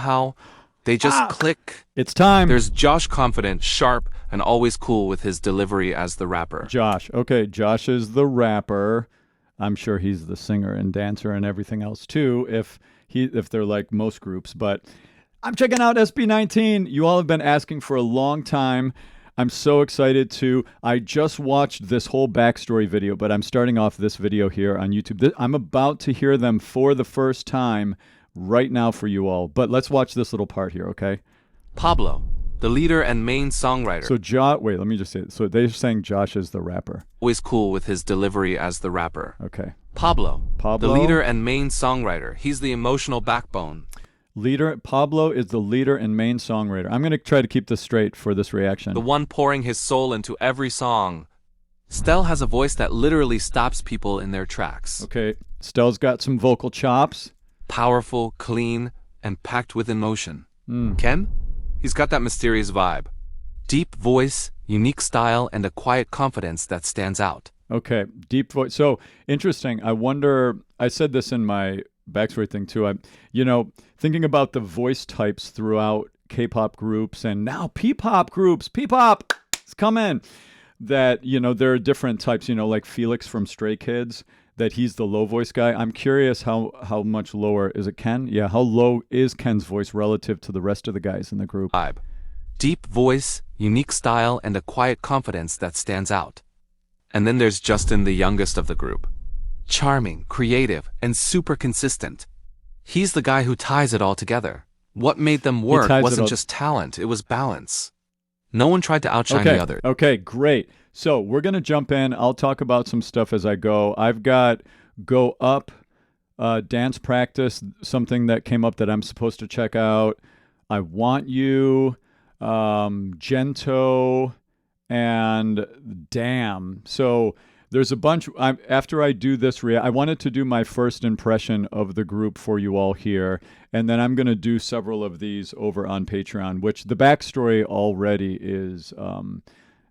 somehow they just click. It's time. There's Josh, confident, sharp, and always cool with his delivery as the rapper. Josh. Okay, Josh is the rapper. I'm sure he's the singer and dancer and everything else too, if they're like most groups. But I'm checking out SB19. You all have been asking for a long time. I'm so excited to. I just watched this whole backstory video, but I'm starting off this video here on YouTube. I'm about to hear them for the first time right now for you all. But let's watch this little part here, okay? Pablo, the leader and main songwriter. So wait, let me just say it. So they're saying Josh is the rapper. Always cool with his delivery as the rapper. Okay. Pablo, the leader and main songwriter. He's the emotional backbone. Pablo is the leader and main songwriter. I'm going to try to keep this straight for this reaction. The one pouring his soul into every song. Stell has a voice that literally stops people in their tracks. Okay, Stell's got some vocal chops. Powerful, clean, and packed with emotion. Ken? He's got that mysterious vibe. Deep voice, unique style, and a quiet confidence that stands out. Okay, deep voice. So, interesting. I wonder, I said this in my backstory thing too. Thinking about the voice types throughout K-pop groups and now P-pop groups. P-pop, it's coming. That, there are different types, like Felix from Stray Kids, that he's the low voice guy. I'm curious how much lower, is it Ken? Yeah, how low is Ken's voice relative to the rest of the guys in the group? Deep voice, unique style, and a quiet confidence that stands out. And then there's Justin, the youngest of the group. Charming, creative, and super consistent. He's the guy who ties it all together. What made them work wasn't just talent, it was balance. No one tried to outshine the other. Okay, great. So we're going to jump in. I'll talk about some stuff as I go. I've got Go Up, dance practice, something that came up that I'm supposed to check out. I Want You, Gento, and Damn. So there's a bunch. After I do this, I wanted to do my first impression of the group for you all here, and then I'm going to do several of these over on Patreon, which the backstory already is,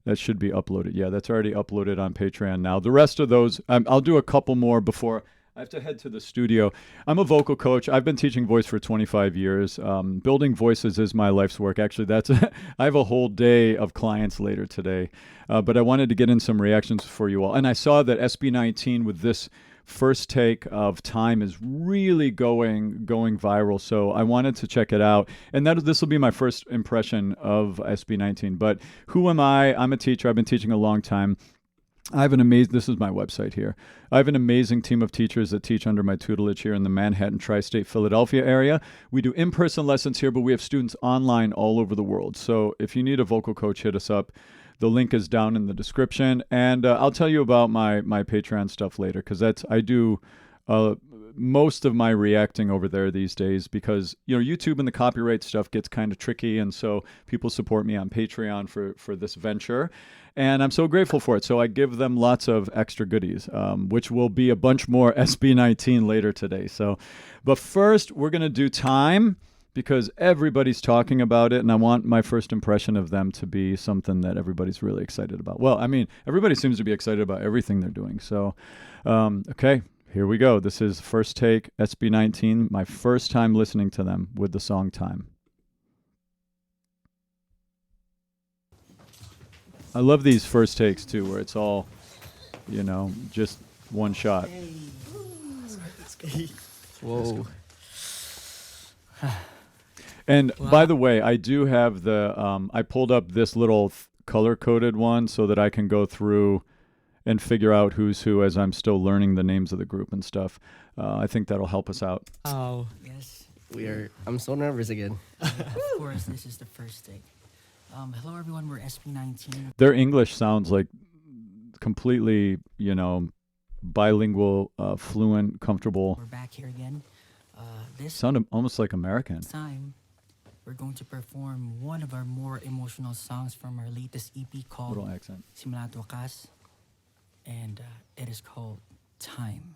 that should be uploaded. Yeah, that's already uploaded on Patreon now. The rest of those, I'll do a couple more before I have to head to the studio. I'm a vocal coach. I've been teaching voice for 25 years. Building voices is my life's work. Actually, I have a whole day of clients later today. But I wanted to get in some reactions for you all. And I saw that SB19 with this first take of Time is really going viral. So I wanted to check it out. And this will be my first impression of SB19. But who am I? I'm a teacher. I've been teaching a long time. This is my website here. I have an amazing team of teachers that teach under my tutelage here in the Manhattan, Tri-State, Philadelphia area. We do in-person lessons here, but we have students online all over the world. So if you need a vocal coach, hit us up. The link is down in the description. And I'll tell you about my Patreon stuff later, because I do most of my reacting over there these days, because YouTube and the copyright stuff gets kind of tricky, and so people support me on Patreon for this venture, and I'm so grateful for it. So I give them lots of extra goodies, which will be a bunch more SB19 later today. But first we're gonna do Time, because everybody's talking about it, and I want my first impression of them to be something that everybody's really excited about. Well, I mean, everybody seems to be excited about everything they're doing. So, okay. Here we go. This is first take, SB19, my first time listening to them with the song Time. I love these first takes too, where it's all, just one shot. Whoa. And by the way, I do have I pulled up this little color-coded one so that I can go through and figure out who's who as I'm still learning the names of the group and stuff. I think that'll help us out. Oh. Yes. I'm so nervous again. Of course, this is the first take. Hello everyone, we're SB19. Their English sounds like completely, bilingual, fluent, comfortable. We're back here again. This sounded almost like American. time, we're going to perform one of our more emotional songs from our latest EP called Little accent. Simula Wakas. And it is called Time.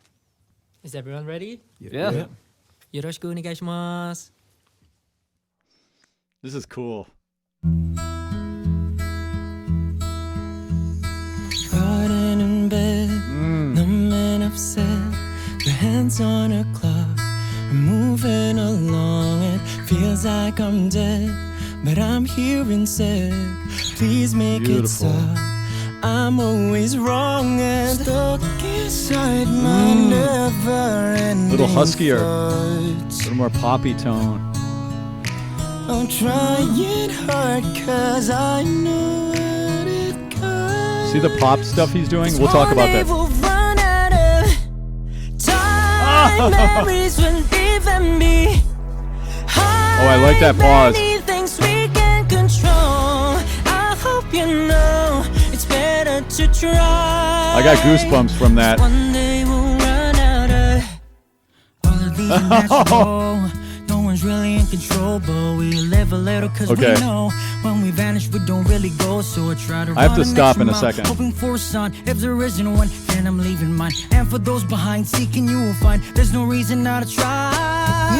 Is everyone ready? Yeah. Yoroshiku onegaishimasu. This is cool. Riding in bed, numb and upset. Your hands on a clock, we're moving along at Feels like I'm dead, but I'm here instead. Please make Beautiful. it stop. I'm always wrong and stuck inside my never-ending Little huskier. A thoughts. little more poppy tone. I'm trying hard 'cause I know what it costs. See the pop stuff he's doing? We'll talk about that. We'll run out of time. Memories will leave me. Oh, I like that pause. Many things we can control. I hope you know it's better to try. I got goosebumps from that. One day we'll run out of All of these are natural. No one's really in control, but we live a little cause Okay. we know when we vanish we don't really go. So I try to I have run to an stop extra in a mile, second. hoping for a sign. If there isn't one, then I'm leaving mine. And for those behind seeking, you will find there's no reason not to try.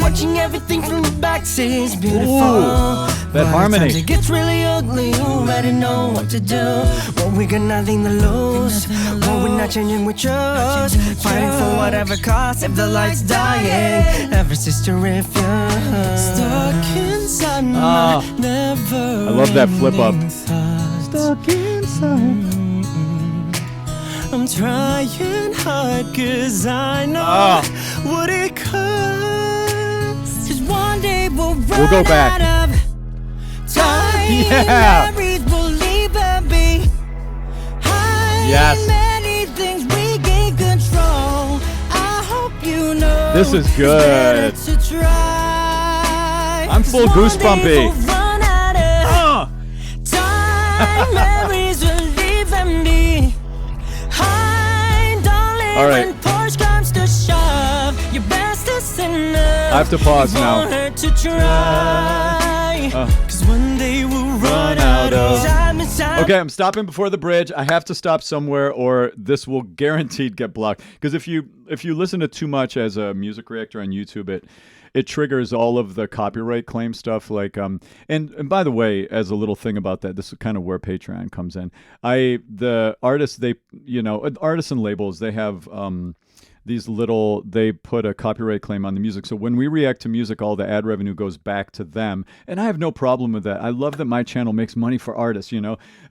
watching everything from the back seems beautiful. Ooh, that harmony. It gets really ugly. You already know what to do. When we got nothing to lose. When we're not changing, we choose. Fighting for whatever cost. If the light's dying, ever sister if you're stuck inside my never. I love that flip up. Stuck inside. I'm trying hard 'cause I know what it costs. 'Cause one day we'll go run back. out of time. Yeah. Memories will leave and be. Yes. Many things we can control. I hope you know. This is it's good. better to try. I'm full 'Cause one day goosebumpy. we'll run out of time. Memories will leave and be. All right. When push comes to shove, your best is enough. I have to pause It now. won't hurt to try. 'Cause one day we'll run out out of- of time and time. Okay, I'm stopping before the bridge. I have to stop somewhere, or this will guaranteed get blocked. Because if you listen to too much as a music reactor on YouTube, it triggers all of the copyright claim stuff. Like and by the way, as a little thing about that, this is kind of where Patreon comes in. The artists artists and labels, they have they put a copyright claim on the music. So when we react to music, all the ad revenue goes back to them. And I have no problem with that. I love that my channel makes money for artists,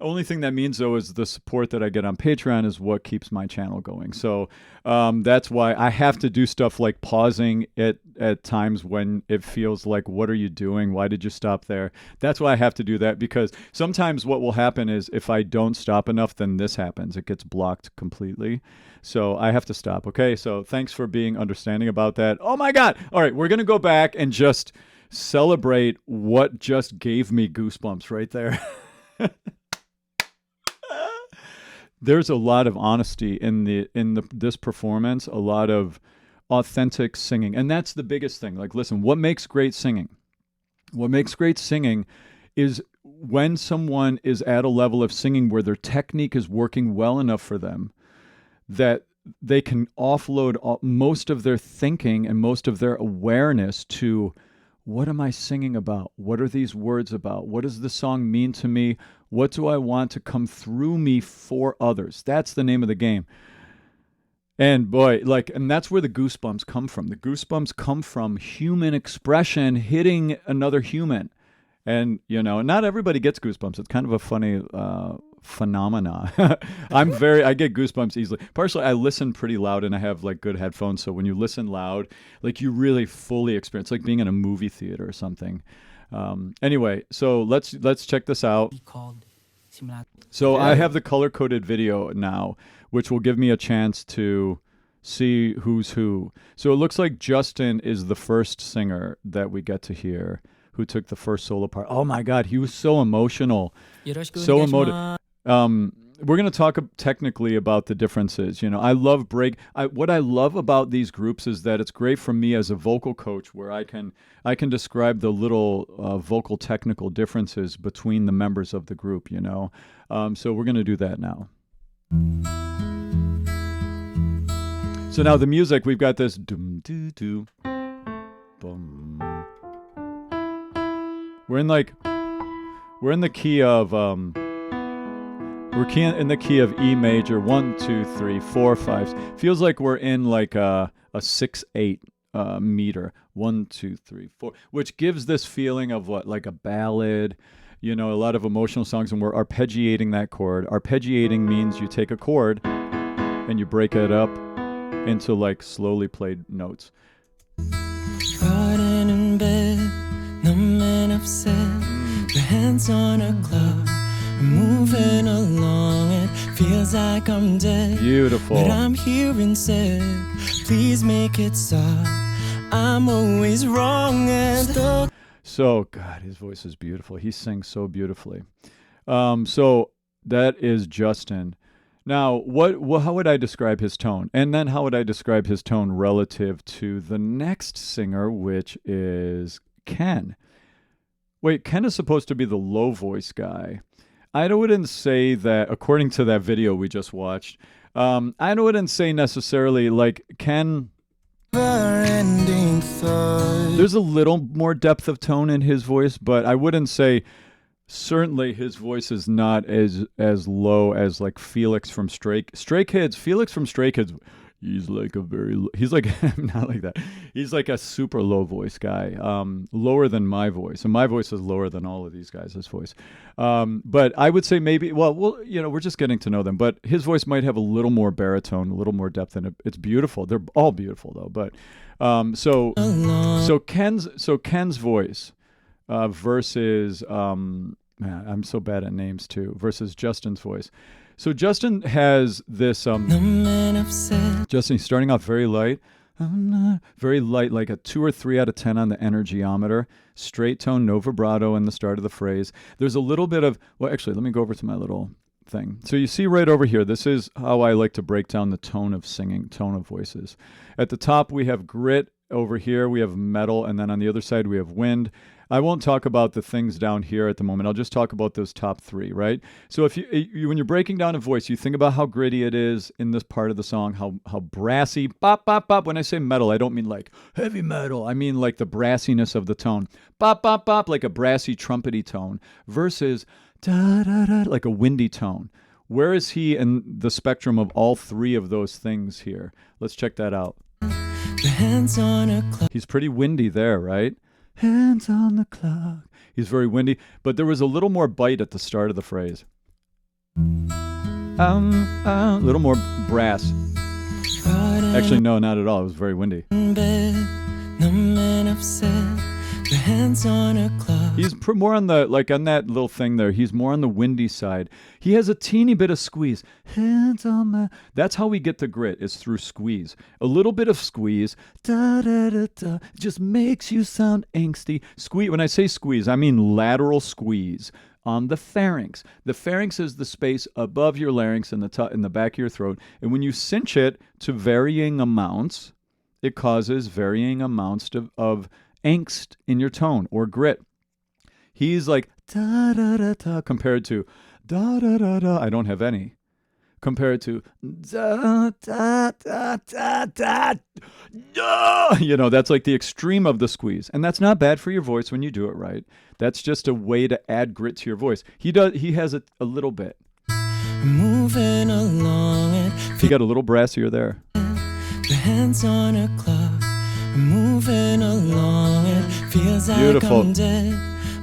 Only thing that means, though, is the support that I get on Patreon is what keeps my channel going. So that's why I have to do stuff like pausing it at times when it feels like, what are you doing? Why did you stop there? That's why I have to do that, because sometimes what will happen is if I don't stop enough, then this happens. It gets blocked completely. So I have to stop. Okay, so thanks for being understanding about that. Oh my God. All right, we're going to go back and just celebrate what just gave me goosebumps right there. There's a lot of honesty in this performance, a lot of authentic singing. And that's the biggest thing. Like, listen, what makes great singing? What makes great singing is when someone is at a level of singing where their technique is working well enough for them that they can offload most of their thinking and most of their awareness to, what am I singing about? What are these words about? What does the song mean to me? What do I want to come through me for others? That's the name of the game. And boy, and that's where the goosebumps come from. The goosebumps come from human expression hitting another human. And, not everybody gets goosebumps. It's kind of a funny phenomena. I get goosebumps easily. Partially, I listen pretty loud and I have good headphones. So when you listen loud, you really fully experience, like being in a movie theater or something. Anyway, so let's check this out. Called Simula. So I have the color-coded video now, which will give me a chance to see who's who. So it looks like Justin is the first singer that we get to hear, who took the first solo part. Oh my God, he was so emotional. So emotive. We're going to talk technically about the differences. I love what I love about these groups is that it's great for me as a vocal coach, where I can describe the little vocal technical differences between the members of the group. So we're going to do that now. So now the music, we've got this doom doo doo boom. We're in the key of in the key of E major, 1, 2, 3, 4, 5. Feels like we're in a 6/8 meter. 1, 2, 3, 4, which gives this feeling of what, like a ballad, you know, a lot of emotional songs, and we're arpeggiating that chord. Arpeggiating means you take a chord and you break it up into like slowly played notes. Riding in bed, numb and upset, the hands on a clock, moving along, it feels like I'm dead. Beautiful. But I'm here instead, please make it stop, I'm always wrong and stuck. So, God, his voice is beautiful. He sings so beautifully. So that is Justin. Now, how would I describe his tone? And then how would I describe his tone relative to the next singer, which is Ken? Wait, Ken is supposed to be the low voice guy. I wouldn't say that, according to that video we just watched, I wouldn't say necessarily like Ken. There's a little more depth of tone in his voice, but I wouldn't say, certainly his voice is not as low as like Felix from Stray Kids. Felix from Stray Kids, he's like not like that. He's like a super low voice guy, lower than my voice, and my voice is lower than all of these guys' voice. But I would say maybe, well, you know, we're just getting to know them, but his voice might have a little more baritone, a little more depth in it. It's beautiful. They're all beautiful though. But so Ken's voice versus man, I'm so bad at names too, versus Justin's voice. So Justin has this Justin, he's starting off very light, like a 2 or 3 out of 10 on the energyometer, straight tone, no vibrato in the start of the phrase. There's a little bit of, well, actually, let me go over to my little thing. So you see right over here, this is how I like to break down the tone of singing, tone of voices. At the top, we have grit. Over here, we have metal. And then on the other side, we have wind. I won't talk about the things down here at the moment. I'll just talk about those top 3, right? So if you when you're breaking down a voice, you think about how gritty it is in this part of the song, how brassy, bop, bop, bop. When I say metal, I don't mean like heavy metal. I mean like the brassiness of the tone. Bop, bop, bop, like a brassy, trumpety tone versus da, da, da, like a windy tone. Where is he in the spectrum of all 3 of those things here? Let's check that out. Hands on a clock. He's pretty windy there, right? Hands on the clock. He's very windy, but there was a little more bite at the start of the phrase. A little more brass. Actually, no, not at all. It was very windy. Hands on a clock. He's more on the, like on that little thing there, he's more on the windy side. He has a teeny bit of squeeze. Hands on the... That's how we get the grit, is through squeeze. A little bit of squeeze. Da, da, da, da, just makes you sound angsty. Squeeze. When I say squeeze, I mean lateral squeeze on the pharynx. The pharynx is the space above your larynx in the back of your throat. And when you cinch it to varying amounts, it causes varying amounts of angst in your tone or grit. He's like da da da da compared to da da da da. I don't have any. Compared to da da da da da da. You know, that's like the extreme of the squeeze, and that's not bad for your voice when you do it right. That's just a way to add grit to your voice. He has a little bit. Moving along it. He got a little brassier there. The hands on a clock. Moving along, it feels like beautiful. I'm dead,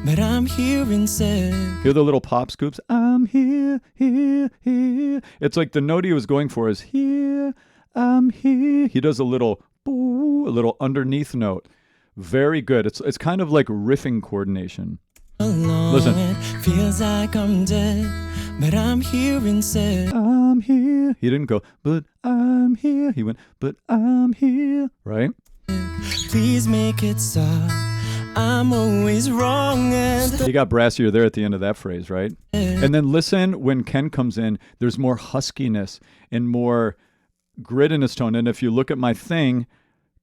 but I'm here instead. Hear the little pop scoops? I'm here, here, here. It's like the note he was going for is here, I'm here. He does a little boo, a little underneath note. Very good. It's kind of like riffing coordination. Listen. It feels like I'm dead, but I'm here instead. I'm here. He didn't go, but I'm here. He went, but I'm here. Right? Please make it stop. I'm always wrong. He got brassier there at the end of that phrase, right? And then listen, when Ken comes in, there's more huskiness and more grit in his tone. And if you look at my thing,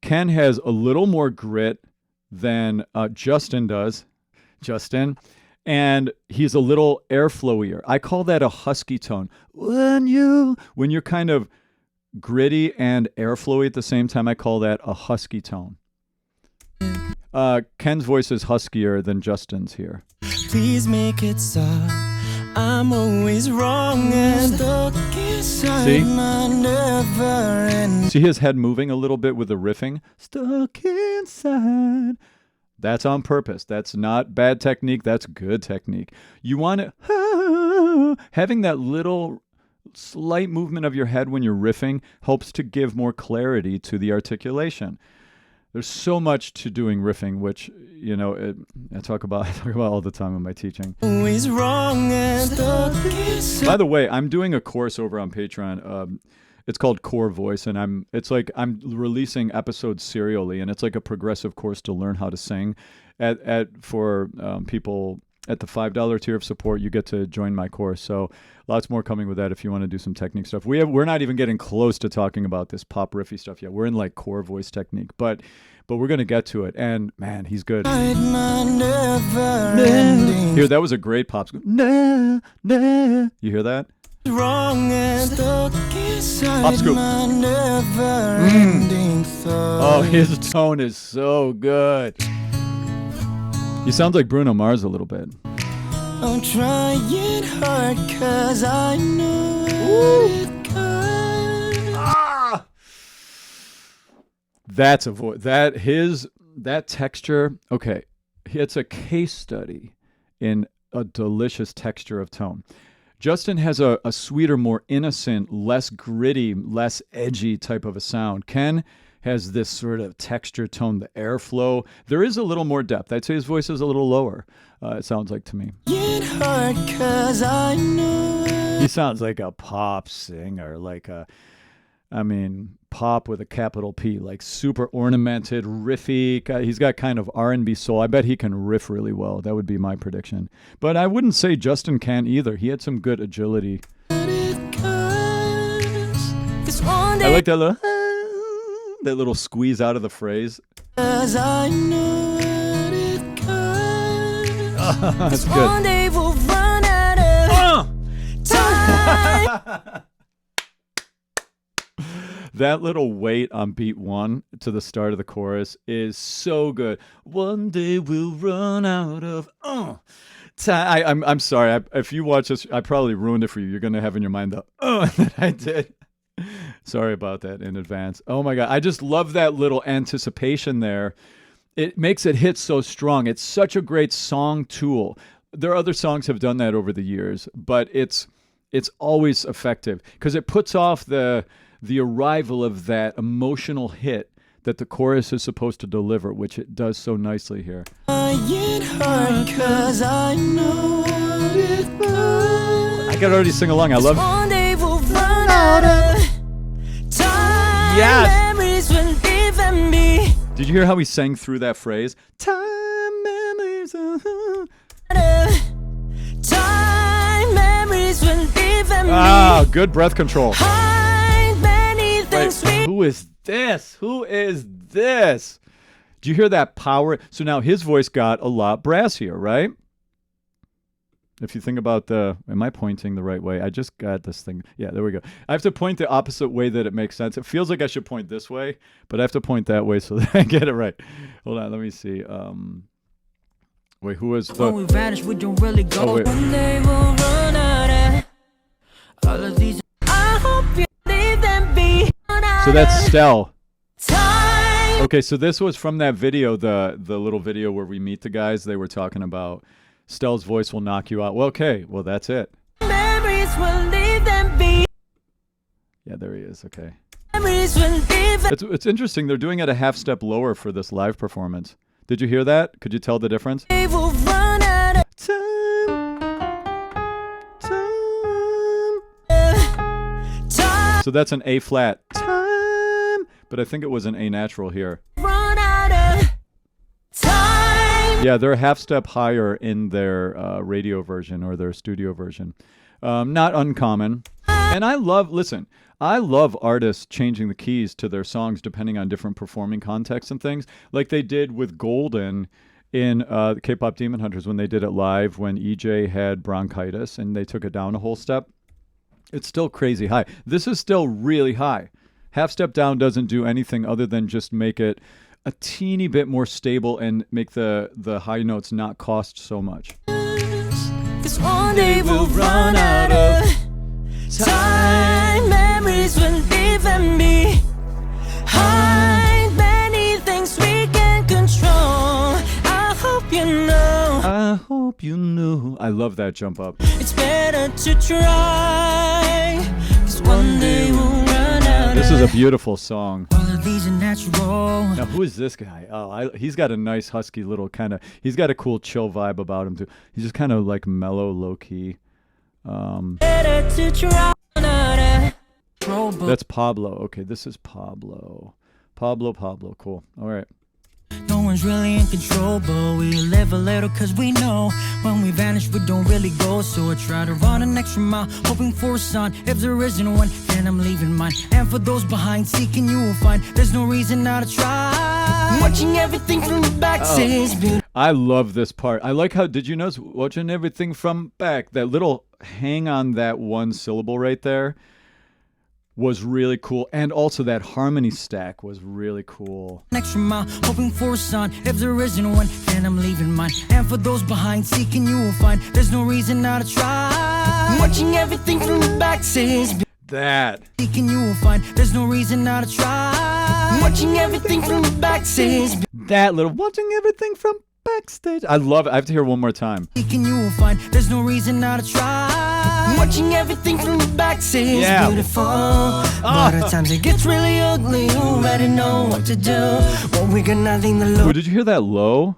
Ken has a little more grit than Justin does. And he's a little airflowier. I call that a husky tone. When you're kind of gritty and airflowy at the same time, I call that a husky tone. Ken's voice is huskier than Justin's here. Please make it stop. I'm always wrong and stuck in See his head moving a little bit with the riffing? Stuck inside. That's on purpose. That's not bad technique. That's good technique. You want it, having that little slight movement of your head when you're riffing helps to give more clarity to the articulation. There's so much to doing riffing, which, you know, I talk about all the time in my teaching. By the way, I'm doing a course over on Patreon. It's called Core Voice, and I'm releasing episodes serially, and it's like a progressive course to learn how to sing. For people at the $5 tier of support, you get to join my course. So lots more coming with that if you want to do some technique stuff. We're not even getting close to talking about this pop riffy stuff yet. We're in like core voice technique, but we're going to get to it. And man, he's good. Here, that was a great pop scoop. You hear that? Pop scoop. Oh, his tone is so good. He sounds like Bruno Mars a little bit. I'm trying hard 'cause I know it could. That's a voice. That texture. Okay, it's a case study in a delicious texture of tone. Justin has a sweeter, more innocent, less gritty, less edgy type of a sound. Ken has this sort of texture tone, the airflow. There is a little more depth. I'd say his voice is a little lower, it sounds like to me. He sounds like a pop singer, pop with a capital P, like super ornamented, riffy. He's got kind of R&B soul. I bet he can riff really well. That would be my prediction. But I wouldn't say Justin can either. He had some good agility. I like that little squeeze out of the phrase. That's good. One day we'll run out of time. That little wait on beat one to the start of the chorus is so good. One day we'll run out of time. I'm sorry. If you watch this, I probably ruined it for you. You're going to have in your mind the that I did. Sorry about that in advance. Oh my God. I just love that little anticipation there. It makes it hit so strong. It's such a great song tool. There are other songs have done that over the years, but it's always effective because it puts off the arrival of that emotional hit that the chorus is supposed to deliver, which it does so nicely here. I can already sing along. I love it. Yes. Did you hear how he sang through that phrase? Time memories. Time memories will leave me. Ah, good breath control. Wait, who is this? Who is this? Do you hear that power? So now his voice got a lot brassier, right? If you think about am I pointing the right way? I just got this thing. Yeah, there we go. I have to point the opposite way that it makes sense. It feels like I should point this way, but I have to point that way so that I get it right. Hold on, let me see. Wait, who is the... When we vanish, we don't really go. Oh, wait. One day we'll run out of all of these. I hope you leave them be. So that's Stell. Time. Okay, so this was from that video, the little video where we meet the guys. They were talking about Stell's voice will knock you out. Well, okay. Well, that's it. Memories will leave them be. Yeah, there he is. Okay. Memories will leave them. It's interesting. They're doing it a half step lower for this live performance. Did you hear that? Could you tell the difference? They will run out of time. So that's an A flat. Time. But I think it was an A natural here. Run out of time. Yeah, they're a half step higher in their radio version or their studio version. Not uncommon. And I love artists changing the keys to their songs depending on different performing contexts and things, like they did with Golden in the K-Pop Demon Hunters when they did it live when EJ had bronchitis and they took it down a whole step. It's still crazy high. This is still really high. Half step down doesn't do anything other than just make it a teeny bit more stable and make the high notes not cost so much. 'Cause one day we'll run out of Time memories will leave and be hide many things we can control. I hope you know I hope you knew. I love that jump up. it's better to try. 'Cause one day we'll run out This of is a beautiful song. All of these are natural. Now, who is this guy? Oh, he's got a nice husky little kind of. He's got a cool chill vibe about him too. He's just kind of like mellow, low key. better to try. That's Pablo. Okay, this is Pablo. Pablo. Cool. All right. No one's really in control, but we live a little cause we know when we vanish we don't really go. So I try to run an extra mile, hoping for a sign. If there isn't one, then I'm leaving mine. And for those behind, seeking you will find there's no reason not to try. Watching everything from the back says beautiful. I love this part. I like how, did you notice watching everything from back? That little hang on that one syllable right there was really cool. And also that harmony stack was really cool. An extra mile, hoping for a sign. If there isn't one, then I'm leaving mine. And for those behind, seeking you will find there's no reason not to try. Watching everything from the back says beautiful. That. Seeking you will find there's no reason not to try. Watching everything from the back says beautiful. That little watching everything from backstage. I love it. I have to hear one more time. Seeking you will find there's no reason not to try. Watching everything from the back says Yeah. beautiful. But at times it gets really ugly. You already know what to do. When we got nothing to Oh, lose. did you hear that low?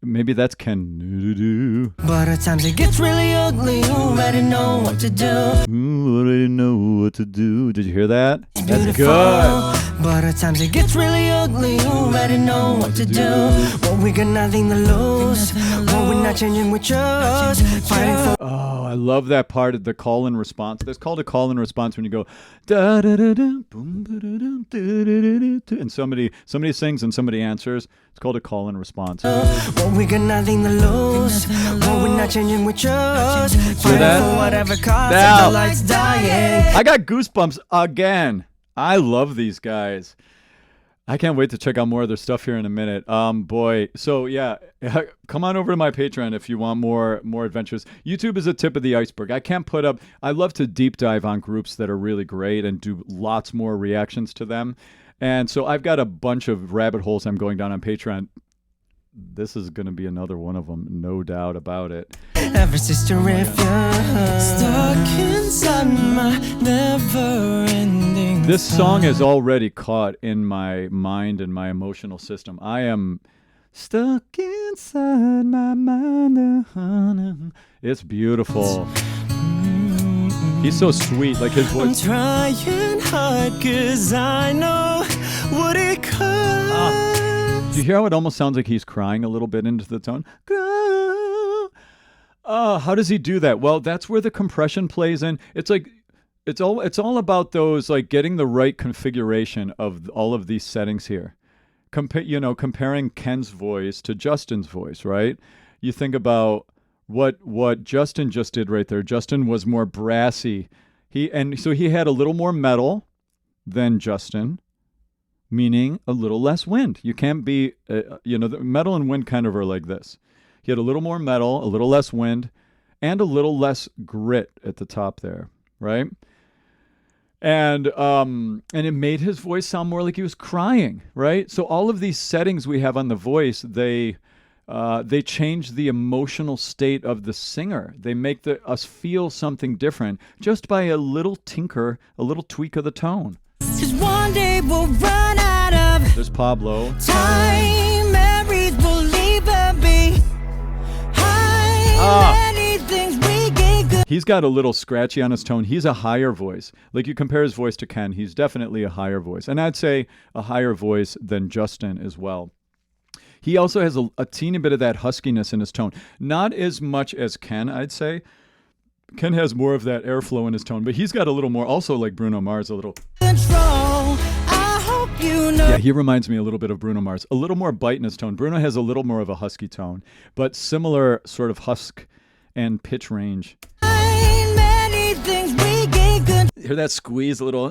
Maybe that's Ken. But at times it gets really ugly. You already know what to do. Ooh, already know what to do. Did you hear that? That's Beautiful. good. But at times it gets really ugly. You already know what to do. When we got nothing to lose. When we're not changing, we just fighting for. Oh, I love that part of the call and response. That's called a call and response when you go da da da da boom da da da da da da, and somebody sings and somebody answers. It's called a call and response. When we got nothing to lose. When we're not changing, we just fighting that? for whatever cost. Now. If the lights dying. I got goosebumps again. I love these guys. I can't wait to check out more of their stuff here in a minute. Boy. So yeah, come on over to my Patreon if you want more adventures. YouTube is a tip of the iceberg. I love to deep dive on groups that are really great and do lots more reactions to them. And so I've got a bunch of rabbit holes I'm going down on Patreon. This is going to be another one of them, no doubt about it. Ever sister, if you're stuck inside my never-ending. This song is already caught in my mind and my emotional system. I am stuck inside my mind. It's beautiful. He's so sweet, like his I'm voice. trying hard 'cause I know what it costs. Do you hear how it almost sounds like he's crying a little bit into the tone? How does he do that? Well, that's where the compression plays in. It's like it's all about those, like getting the right configuration of all of these settings here. Comparing Ken's voice to Justin's voice, right? You think about what Justin just did right there. Justin was more brassy. So he had a little more metal than Justin, meaning a little less wind. You can't be, the metal and wind kind of are like this. He had a little more metal, a little less wind, and a little less grit at the top there, right? And it made his voice sound more like he was crying, right? So all of these settings we have on the voice, they change the emotional state of the singer. They make us feel something different just by a little tinker, a little tweak of the tone. 'Cause one day we'll run out of There's Pablo. time. Memories will leave and be high. Many things we get good. He's got a little scratchy on his tone. He's a higher voice. Like you compare his voice to Ken, he's definitely a higher voice. And I'd say a higher voice than Justin as well. He also has a teeny bit of that huskiness in his tone. Not as much as Ken, I'd say. Ken has more of that airflow in his tone, but he's got a little more, also like Bruno Mars, a little. Control. I hope you know. Yeah, he reminds me a little bit of Bruno Mars. A little more bite in his tone. Bruno has a little more of a husky tone, but similar sort of husk and pitch range. Many things we get good. Hear that squeeze, a little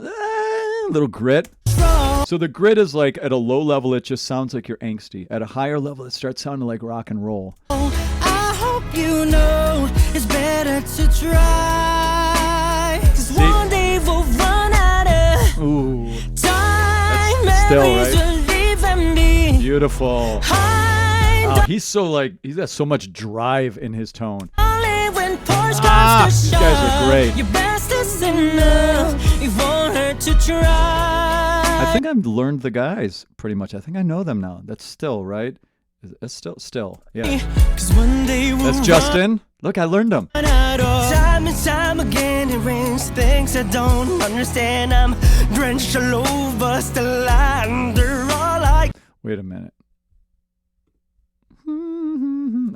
grit. Control. So the grit is like at a low level, it just sounds like you're angsty. At a higher level, it starts sounding like rock and roll. I hope you know it's better to try. 'Cause See? Still, memories right? will leave and be. Beautiful. Hide He's so like, he's got so much drive in his tone. only when push comes These to shove. guys are great. Your best is enough. It won't hurt to try. I think I've learned the guys pretty much. I think I know them now. That's Still, right? That's Still. Yeah. 'Cause one day we'll That's Justin. Look, I learned them. run out of Time and time again, it rains things I don't understand. I'm drenched all over, still under all I Wait a minute. I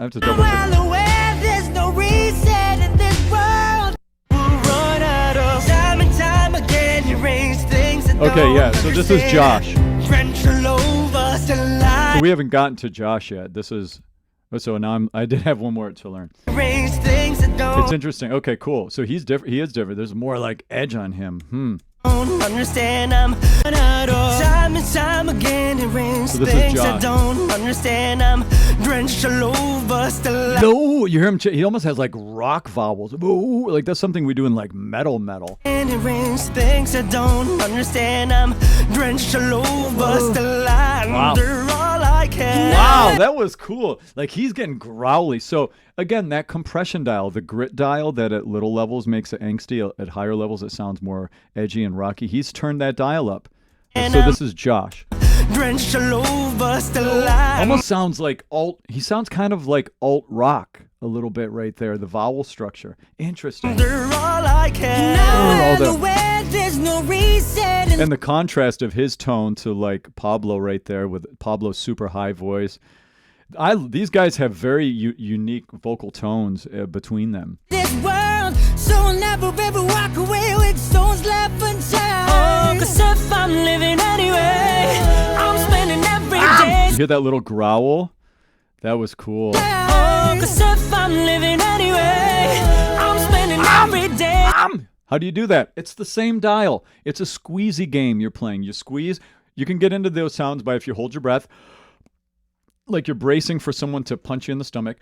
have to double check. well aware there's no reason in this world. run out of. Time and time again, it rains things I Okay, don't yeah. So this is Josh. Drenched all over, still We haven't gotten to Josh yet. This is. So now I did have one more to learn. rains things I don't It's interesting. Okay, cool. So he's different. He is different. There's more like edge on him. understand. I'm run out of. Time and time again, it rains So this is things I Josh. don't understand. I'm drenched all over, still No, you hear him. He almost has like rock vowels. Ooh, like that's something we do in like metal. and it rains things I don't understand. I'm drenched all over, still under all I can. Wow, that was cool. Like he's getting growly. So again, that compression dial, the grit dial that at little levels makes it angsty, at higher levels it sounds more edgy and rocky. He's turned that dial up. So this is Josh. Drenched all over, still Almost sounds like alt. He sounds kind of like alt rock a little bit right there. The vowel structure. Interesting. under all I can. all the- Well aware there's no reason in And the contrast of his tone to like Pablo right there with Pablo's super high voice. These guys have very unique vocal tones between them. this world, so I'll never ever walk away with stones left unturned. 'Cause if I'm living anyway, I'm spending every day. You hear that little growl? That was cool. 'Cause if I'm living anyway, I'm spending every day. How do you do that? It's the same dial. It's a squeezy game you're playing. You squeeze. You can get into those sounds by if you hold your breath, like you're bracing for someone to punch you in the stomach.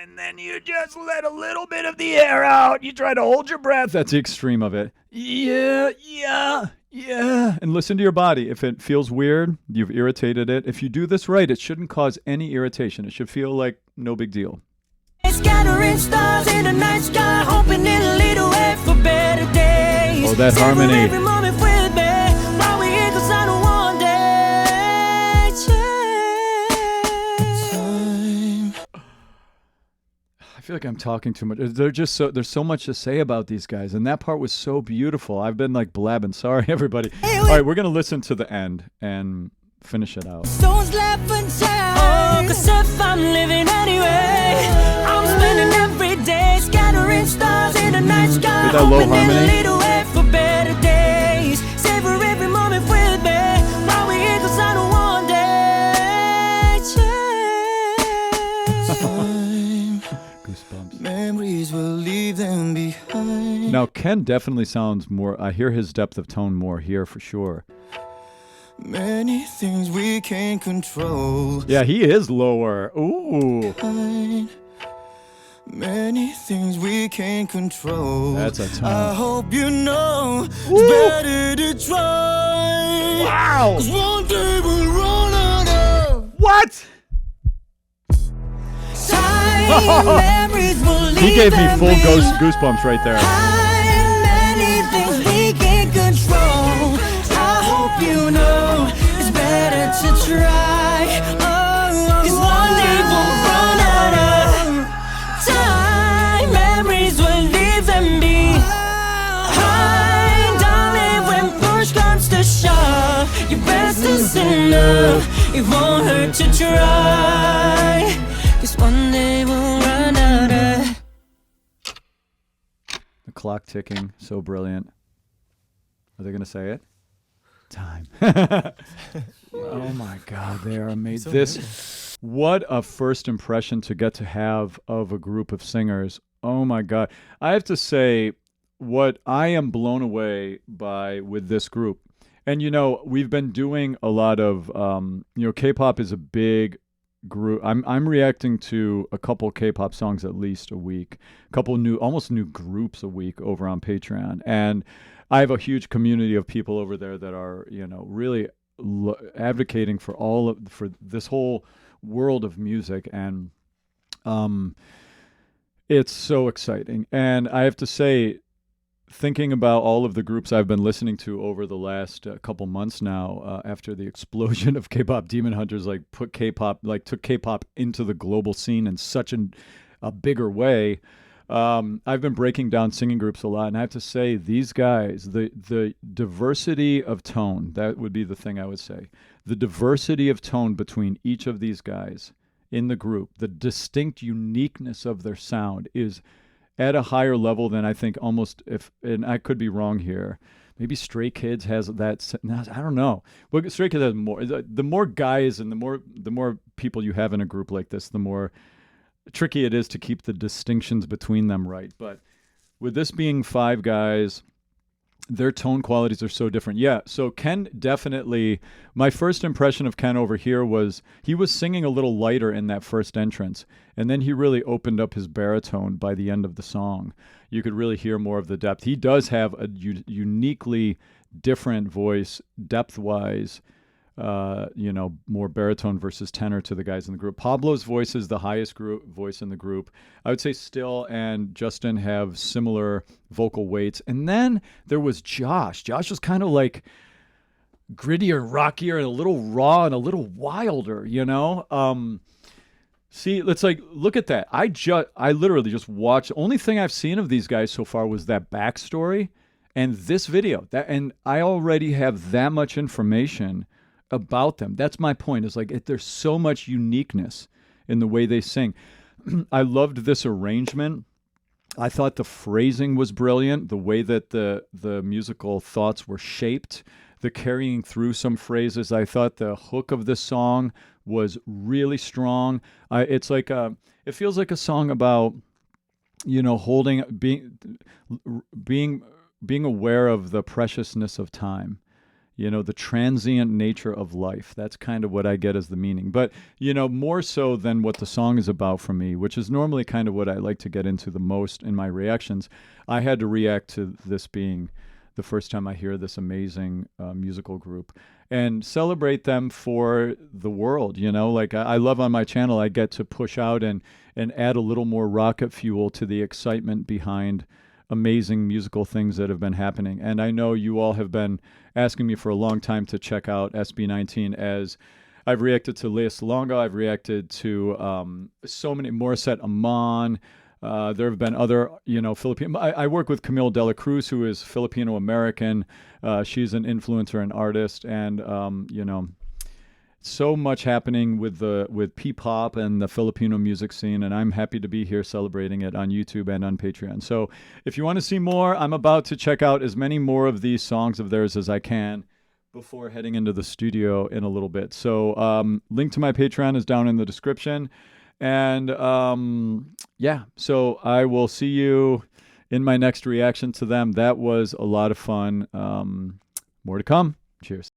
And then you just let a little bit of the air out. You try to hold your breath. That's the extreme of it. Yeah. And listen to your body. If it feels weird, you've irritated it. If you do this right, it shouldn't cause any irritation. It should feel like no big deal. Scattering stars in the night sky, hoping it'll lead away for better days. Oh, that Savor harmony. every moment with me, while we're here 'cause I don't want day change. I feel like I'm talking too much. There's so much to say about these guys, and that part was so beautiful. I've been like blabbing. Sorry, everybody. All right, we're gonna listen to the end and finish it out. Stones left unturned. 'Cause if I'm living anyway, I'm spending every day scattering stars in the night sky, Hear that low hoping it'll harmony? lead away for better days. Savor every moment with me, while we're here 'cause I don't want day change. Goosebumps. Memories will leave them behind. Now Ken definitely sounds more. I hear his depth of tone more here for sure. Many things we can't control. Yeah, he is lower. Ooh, Many things we can't control. that's a I tone. hope you know it's better to try. Wow. 'Cause one day we'll run out of. What? Time, memories will leave He gave me them full behind. goosebumps right there. Many things we can't control. I hope you know it's better to try. Oh, 'cause one day we'll run out of time. Memories will leave them behind. Darling, when push comes to shove, your best is enough. It won't hurt to try. 'Cause one day we'll run out of. The clock ticking, so brilliant. Are they gonna say it? Time. Oh my God, they are amazing. What a first impression to get to have of a group of singers. Oh my God. I have to say, what I am blown away by with this group, and we've been doing a lot of, K-pop is a big group. I'm reacting to a couple K-pop songs at least a week, almost new groups a week over on Patreon, and I have a huge community of people over there that are, really advocating for for this whole world of music, and it's so exciting. And I have to say, thinking about all of the groups I've been listening to over the last couple months now, after the explosion of K-pop Demon Hunters, took K-pop into the global scene in such a bigger way. I've been breaking down singing groups a lot, and I have to say, these guys, the diversity of tone, that would be the thing I would say. The diversity of tone between each of these guys in the group, the distinct uniqueness of their sound is at a higher level than I think almost, and I could be wrong here, maybe Stray Kids has that. I don't know. Well, Stray Kids has more. The more guys and the more people you have in a group like this, the more tricky it is to keep the distinctions between them right. But with this being 5 guys, their tone qualities are so different. Yeah, so Ken definitely, my first impression of Ken over here was he was singing a little lighter in that first entrance, and then he really opened up his baritone by the end of the song. You could really hear more of the depth. He does have a uniquely different voice, depth-wise, more baritone versus tenor to the guys in the group. Pablo's voice is the highest voice in the group. I would say Still and Justin have similar vocal weights. And then there was Josh. Josh was kind of like grittier, rockier, and a little raw and a little wilder, See, it's like, look at that. I literally just watched. The only thing I've seen of these guys so far was that backstory and this video. And I already have that much information about them. That's my point. Is like there's so much uniqueness in the way they sing. I loved this arrangement. I thought the phrasing was brilliant. The way that the musical thoughts were shaped, the carrying through some phrases. I thought the hook of this song was really strong. It's like it feels like a song about being aware of the preciousness of time. The transient nature of life. That's kind of what I get as the meaning. But, more so than what the song is about for me, which is normally kind of what I like to get into the most in my reactions, I had to react to this being the first time I hear this amazing musical group and celebrate them for the world. I love on my channel, I get to push out and add a little more rocket fuel to the excitement behind amazing musical things that have been happening. And I know you all have been asking me for a long time to check out SB19, as I've reacted to Lea Salonga, I've reacted to so many, Morissette Amon. There have been other, Filipino. I work with Camille de la Cruz, who is Filipino-American. She's an influencer and artist, and, so much happening with P-pop and the Filipino music scene, and I'm happy to be here celebrating it on YouTube and on Patreon. So if you want to see more, I'm about to check out as many more of these songs of theirs as I can before heading into the studio in a little bit. So link to my Patreon is down in the description. And so I will see you in my next reaction to them. That was a lot of fun. More to come. Cheers.